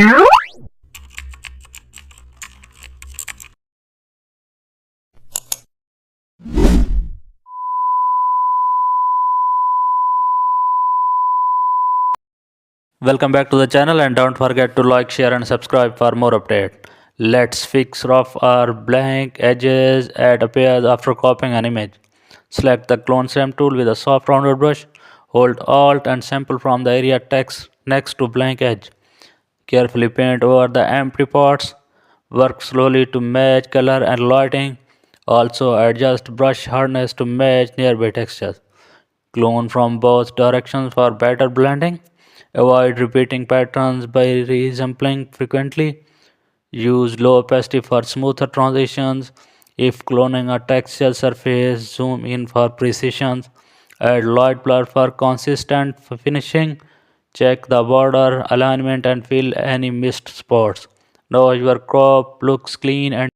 Welcome back to the channel and don't forget to like, share and subscribe for more update. Let's fix rough or blank edges that appears after copying an image. Select the clone stamp tool with a soft rounded brush. Hold Alt and sample from the area text next to blank edge. Carefully paint over the empty parts. Work slowly to match color and lighting. Also adjust brush hardness to match nearby textures. Clone from both directions for better blending. Avoid repeating patterns by resampling frequently. Use low opacity for smoother transitions. If cloning a texture surface, zoom in for precision. Add light blur for consistent finishing. Check the border alignment and fill any missed spots. Now your crop looks clean and